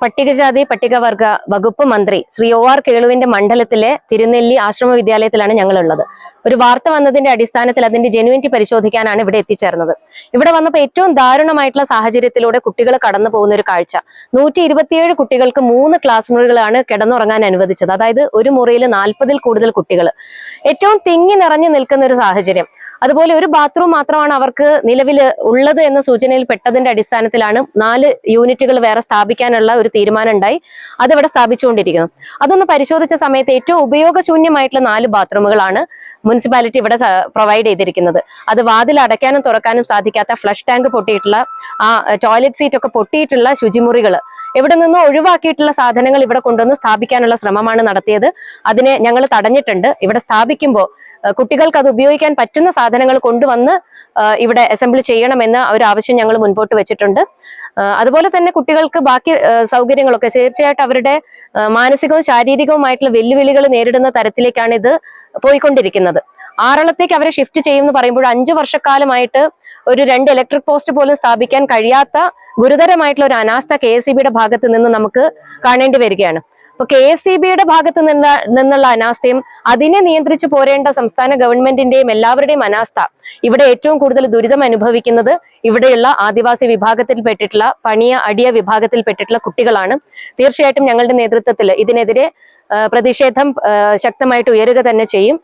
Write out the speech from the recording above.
പട്ടികജാതി പട്ടികവർഗ വകുപ്പ് മന്ത്രി ശ്രീ OR കേളുവിന്റെ മണ്ഡലത്തിലെ തിരുനെല്ലി ആശ്രമ വിദ്യാലയത്തിലാണ് ഞങ്ങളുള്ളത്. ഒരു വാർത്ത വന്നതിന്റെ അടിസ്ഥാനത്തിൽ അതിന്റെ ജെനുവിനിറ്റി പരിശോധിക്കാനാണ് ഇവിടെ എത്തിച്ചേർന്നത്. ഇവിടെ വന്നപ്പോൾ ഏറ്റവും ദാരുണമായിട്ടുള്ള സാഹചര്യത്തിലൂടെ കുട്ടികൾ കടന്നു പോകുന്ന ഒരു കാഴ്ച. 127 കുട്ടികൾക്ക് 3 ക്ലാസ് മുറികളാണ് കിടന്നുറങ്ങാൻ അനുവദിച്ചത്. അതായത് ഒരു മുറിയിൽ 40-ൽ കൂടുതൽ കുട്ടികൾ. ഏറ്റവും തിങ്ങി നിറഞ്ഞു നിൽക്കുന്ന ഒരു സാഹചര്യം. അതുപോലെ ഒരു ബാത്റൂം മാത്രമാണ് അവർക്ക് നിലവിൽ ഉള്ളത് എന്ന സൂചനയിൽ പെട്ടതിന്റെ അടിസ്ഥാനത്തിലാണ് 4 യൂണിറ്റുകൾ വേറെ സ്ഥാപിക്കാനുള്ള ഒരു തീരുമാനം ഉണ്ടായി. അതിവിടെ സ്ഥാപിച്ചുകൊണ്ടിരിക്കുന്നു. അതൊന്ന് പരിശോധിച്ച സമയത്ത് ഏറ്റവും ഉപയോഗശൂന്യമായിട്ടുള്ള 4 ബാത്റൂമുകളാണ് മുനിസിപ്പാലിറ്റി ഇവിടെ പ്രൊവൈഡ് ചെയ്തിരിക്കുന്നത്. അത് വാതിൽ അടയ്ക്കാനും തുറക്കാനും സാധിക്കാത്ത ഫ്ലഷ് ടാങ്ക് പൊട്ടിയിട്ടുള്ള ടോയ്ലറ്റ് സീറ്റ് ഒക്കെ പൊട്ടിയിട്ടുള്ള ശുചിമുറികൾ എവിടെ നിന്നോ ഒഴിവാക്കിയിട്ടുള്ള സാധനങ്ങൾ ഇവിടെ കൊണ്ടുവന്ന് സ്ഥാപിക്കാനുള്ള ശ്രമമാണ് നടത്തിയത്. അതിനെ ഞങ്ങൾ തടഞ്ഞിട്ടുണ്ട്. ഇവിടെ സ്ഥാപിക്കുമ്പോൾ കുട്ടികൾക്ക് അത് ഉപയോഗിക്കാൻ പറ്റുന്ന സാധനങ്ങൾ കൊണ്ടുവന്ന് ഇവിടെ അസംബിൾ ചെയ്യണമെന്ന ഒരു ആവശ്യം ഞങ്ങൾ മുൻപോട്ട് വെച്ചിട്ടുണ്ട്. അതുപോലെ തന്നെ കുട്ടികൾക്ക് ബാക്കി സൗകര്യങ്ങളൊക്കെ തീർച്ചയായിട്ടും അവരുടെ മാനസികവും ശാരീരികവുമായിട്ടുള്ള വെല്ലുവിളികൾ നേരിടുന്ന തരത്തിലേക്കാണ് ഇത് പോയിക്കൊണ്ടിരിക്കുന്നത്. ആറളത്തേക്ക് അവരെ ഷിഫ്റ്റ് ചെയ്യുമെന്ന് പറയുമ്പോൾ 5 വർഷക്കാലമായിട്ട് ഒരു 2 ഇലക്ട്രിക് പോസ്റ്റ് പോലും സ്ഥാപിക്കാൻ കഴിയാത്ത ഗുരുതരമായിട്ടുള്ള ഒരു അനാസ്ഥ KSEBയുടെ ഭാഗത്ത് നിന്ന് നമുക്ക് കാണേണ്ടി വരികയാണ്. അപ്പൊ KSEBയുടെ ഭാഗത്ത് നിന്നുള്ള അനാസ്ഥയും അതിനെ നിയന്ത്രിച്ചു പോരേണ്ട സംസ്ഥാന ഗവൺമെന്റിന്റെയും എല്ലാവരുടെയും അനാസ്ഥ ഇവിടെ ഏറ്റവും കൂടുതൽ ദുരിതം അനുഭവിക്കുന്നത് ഇവിടെയുള്ള ആദിവാസി വിഭാഗത്തിൽപ്പെട്ടിട്ടുള്ള അടിയ വിഭാഗത്തിൽപ്പെട്ടിട്ടുള്ള കുട്ടികളാണ്. തീർച്ചയായിട്ടും ഞങ്ങളുടെ നേതൃത്വത്തിൽ ഇതിനെതിരെ പ്രതിഷേധം ശക്തമായിട്ട് ഉയരുക തന്നെ ചെയ്യും.